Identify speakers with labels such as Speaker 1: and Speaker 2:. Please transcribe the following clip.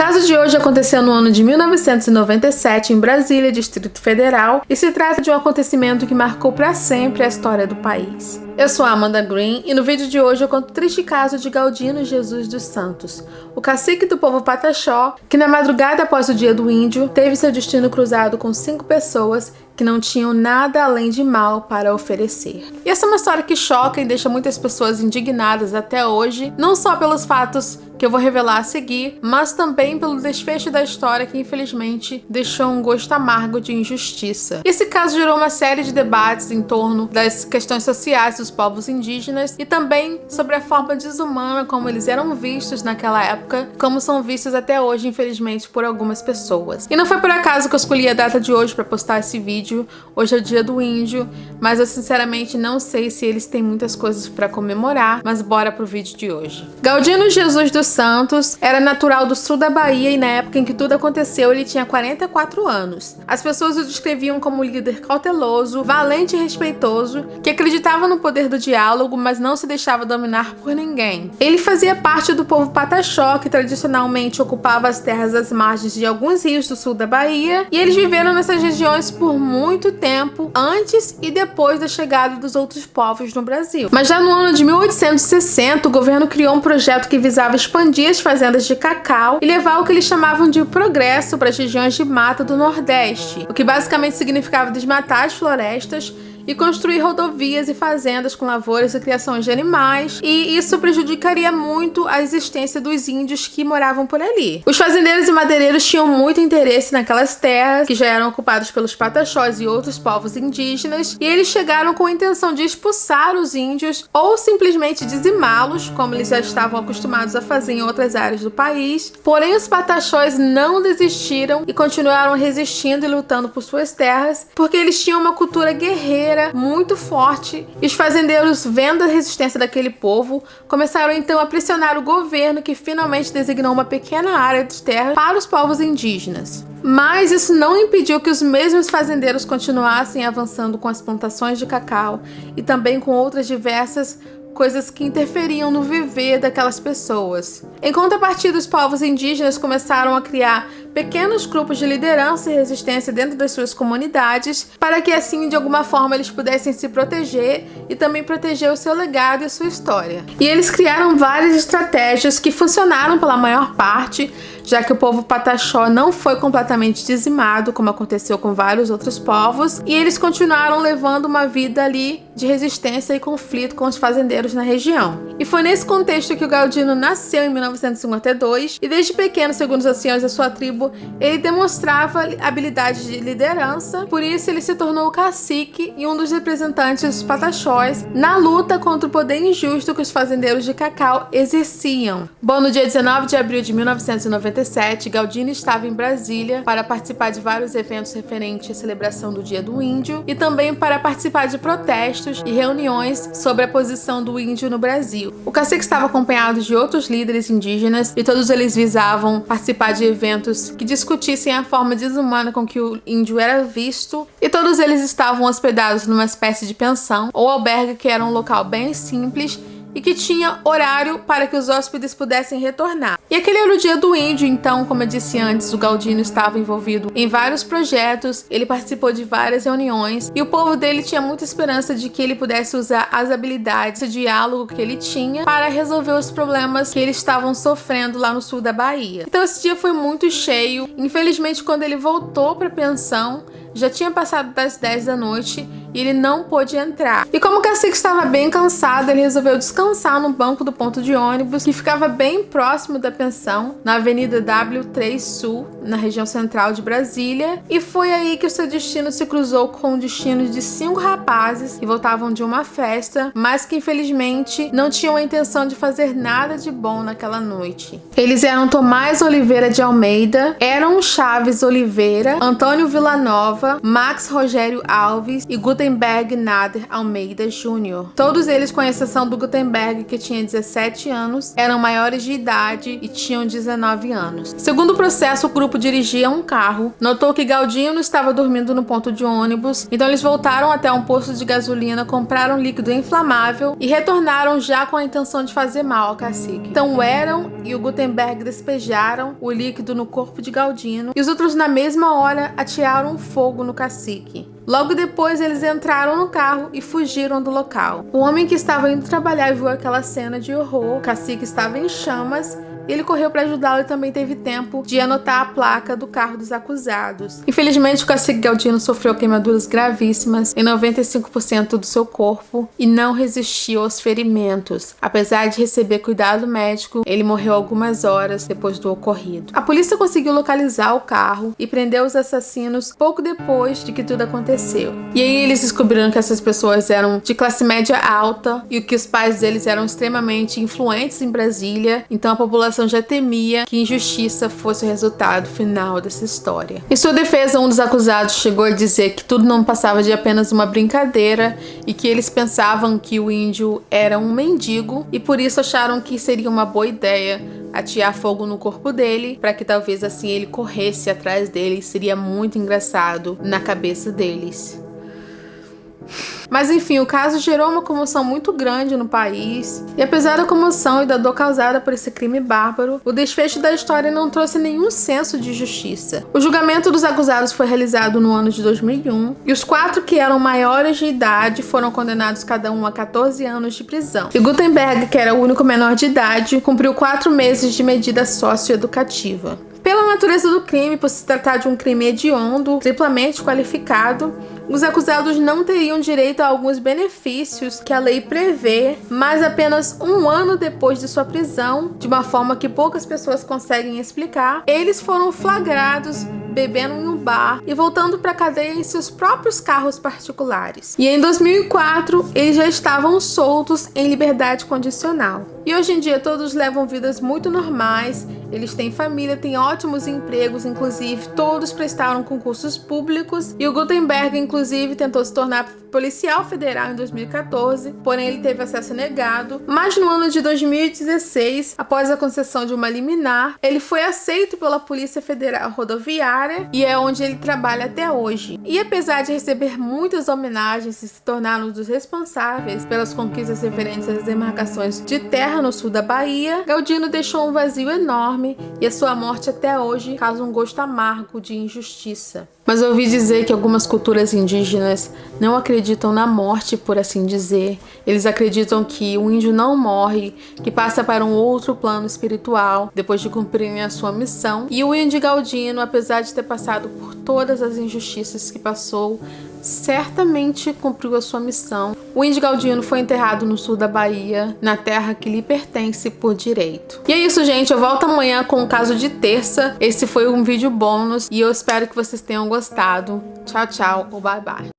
Speaker 1: caso de hoje aconteceu no ano de 1997 em Brasília, Distrito Federal, e se trata de um acontecimento que marcou para sempre a história do país. Eu sou a Amanda Green e no vídeo de hoje eu conto o triste caso de Galdino Jesus dos Santos, o cacique do povo Pataxó, que na madrugada após o Dia do Índio teve seu destino cruzado com 5 pessoas que não tinham nada além de mal para oferecer. E essa é uma história que choca e deixa muitas pessoas indignadas até hoje, não só pelos fatos que eu vou revelar a seguir, mas também pelo desfecho da história que infelizmente deixou um gosto amargo de injustiça. E esse caso gerou uma série de debates em torno das questões sociais dos povos indígenas e também sobre a forma desumana como eles eram vistos naquela época, como são vistos até hoje, infelizmente, por algumas pessoas. E não foi por acaso que eu escolhi a data de hoje para postar esse vídeo. Hoje é o Dia do Índio, mas eu sinceramente não sei se eles têm muitas coisas para comemorar, mas bora pro vídeo de hoje. Galdino Jesus dos Santos era natural do sul da Bahia e na época em que tudo aconteceu ele tinha 44 anos. As pessoas o descreviam como um líder cauteloso, valente e respeitoso, que acreditava no poder do diálogo, mas não se deixava dominar por ninguém. Ele fazia parte do povo Pataxó, que tradicionalmente ocupava as terras às margens de alguns rios do sul da Bahia, e eles viveram nessas regiões por muito tempo, antes e depois da chegada dos outros povos no Brasil. Mas já no ano de 1860, o governo criou um projeto que visava expandir as fazendas de cacau e levar o que eles chamavam de progresso para as regiões de mata do Nordeste, o que basicamente significava desmatar as florestas e construir rodovias e fazendas com lavouras e criações de animais, e isso prejudicaria muito a existência dos índios que moravam por ali. Os fazendeiros e madeireiros tinham muito interesse naquelas terras, que já eram ocupadas pelos Pataxós e outros povos indígenas, e eles chegaram com a intenção de expulsar os índios ou simplesmente dizimá-los, como eles já estavam acostumados a fazer em outras áreas do país. Porém, os Pataxós não desistiram e continuaram resistindo e lutando por suas terras, porque eles tinham uma cultura guerreira muito forte, e os fazendeiros, vendo a resistência daquele povo, começaram então a pressionar o governo, que finalmente designou uma pequena área de terra para os povos indígenas. Mas isso não impediu que os mesmos fazendeiros continuassem avançando com as plantações de cacau e também com outras diversas coisas que interferiam no viver daquelas pessoas. Em contrapartida, os povos indígenas começaram a criar pequenos grupos de liderança e resistência dentro das suas comunidades, para que assim, de alguma forma, eles pudessem se proteger e também proteger o seu legado e a sua história. E eles criaram várias estratégias que funcionaram pela maior parte, já que o povo Pataxó não foi completamente dizimado, como aconteceu com vários outros povos, e eles continuaram levando uma vida ali de resistência e conflito com os fazendeiros na região. E foi nesse contexto que o Galdino nasceu em 1952, e desde pequeno, segundo os anciãos da sua tribo, ele demonstrava habilidades de liderança, por isso ele se tornou o cacique e um dos representantes dos Pataxós na luta contra o poder injusto que os fazendeiros de cacau exerciam. Bom, no dia 19 de abril de 1997, Galdino estava em Brasília para participar de vários eventos referentes à celebração do Dia do Índio e também para participar de protestos e reuniões sobre a posição do índio no Brasil. O cacique estava acompanhado de outros líderes indígenas e todos eles visavam participar de eventos que discutissem a forma desumana com que o índio era visto, e todos eles estavam hospedados numa espécie de pensão ou albergue, que era um local bem simples e que tinha horário para que os hóspedes pudessem retornar. E aquele era o Dia do Índio, então, como eu disse antes, o Galdino estava envolvido em vários projetos, ele participou de várias reuniões, e o povo dele tinha muita esperança de que ele pudesse usar as habilidades, o diálogo que ele tinha, para resolver os problemas que eles estavam sofrendo lá no sul da Bahia. Então esse dia foi muito cheio. Infelizmente, quando ele voltou para a pensão, já tinha passado das 10 da noite e ele não pôde entrar. E como o cacique estava bem cansado, ele resolveu descansar no banco do ponto de ônibus, que ficava bem próximo da pensão, na Avenida W3 Sul, na região central de Brasília. E foi aí que o seu destino se cruzou com o destino de 5 rapazes que voltavam de uma festa, mas que infelizmente não tinham a intenção de fazer nada de bom naquela noite. Eles eram Tomás Oliveira de Almeida, Eron Chaves Oliveira, Antônio Villanova, Max Rogério Alves e Guter Gutenberg Nader Almeida Jr. Todos eles, com exceção do Gutenberg, que tinha 17 anos, eram maiores de idade e tinham 19 anos. Segundo o processo, o grupo dirigia um carro, notou que Galdino estava dormindo no ponto de ônibus, então eles voltaram até um posto de gasolina, compraram líquido inflamável e retornaram já com a intenção de fazer mal ao cacique. Então o Aaron e o Gutenberg despejaram o líquido no corpo de Galdino e os outros na mesma hora atearam fogo no cacique. Logo depois, eles entraram no carro e fugiram do local. O homem que estava indo trabalhar viu aquela cena de horror. O cacique estava em chamas. Ele correu para ajudá-lo e também teve tempo de anotar a placa do carro dos acusados. Infelizmente, o cacique Galdino sofreu queimaduras gravíssimas em 95% do seu corpo e não resistiu aos ferimentos. Apesar de receber cuidado médico, ele morreu algumas horas depois do ocorrido. A polícia conseguiu localizar o carro e prendeu os assassinos pouco depois de que tudo aconteceu. E aí eles descobriram que essas pessoas eram de classe média alta e que os pais deles eram extremamente influentes em Brasília, então a população já temia que injustiça fosse o resultado final dessa história. Em sua defesa, um dos acusados chegou a dizer que tudo não passava de apenas uma brincadeira e que eles pensavam que o índio era um mendigo e por isso acharam que seria uma boa ideia atear fogo no corpo dele, para que talvez assim ele corresse atrás dele. Seria muito engraçado na cabeça deles. Mas enfim, o caso gerou uma comoção muito grande no país, e apesar da comoção e da dor causada por esse crime bárbaro, o desfecho da história não trouxe nenhum senso de justiça. O julgamento dos acusados foi realizado no ano de 2001, e os 4 que eram maiores de idade foram condenados cada um a 14 anos de prisão. E Gutenberg, que era o único menor de idade, cumpriu 4 meses de medida socioeducativa. Pela natureza do crime, por se tratar de um crime hediondo, triplamente qualificado, os acusados não teriam direito a alguns benefícios que a lei prevê, mas apenas um ano depois de sua prisão, de uma forma que poucas pessoas conseguem explicar, eles foram flagrados bebendo em um bar e voltando para a cadeia em seus próprios carros particulares. E em 2004, eles já estavam soltos em liberdade condicional. E hoje em dia todos levam vidas muito normais, eles têm família, têm ótimos empregos, inclusive todos prestaram concursos públicos, e o Gutenberg inclusive tentou se tornar policial federal em 2014, porém ele teve acesso negado, mas no ano de 2016, após a concessão de uma liminar, ele foi aceito pela Polícia Federal Rodoviária e é onde ele trabalha até hoje. E apesar de receber muitas homenagens e se tornar um dos responsáveis pelas conquistas referentes às demarcações de terra no sul da Bahia, Galdino deixou um vazio enorme e a sua morte até hoje causa um gosto amargo de injustiça. Mas eu ouvi dizer que algumas culturas indígenas não acreditam na morte, por assim dizer. Eles acreditam que o índio não morre, que passa para um outro plano espiritual depois de cumprirem a sua missão. E o índio Galdino, apesar de ter passado por todas as injustiças que passou, certamente cumpriu a sua missão. O índio Galdino foi enterrado no sul da Bahia, na terra que lhe pertence por direito. E é isso, gente. Eu volto amanhã com o caso de terça. Esse foi um vídeo bônus e eu espero que vocês tenham gostado. Tchau, tchau ou bye, bye.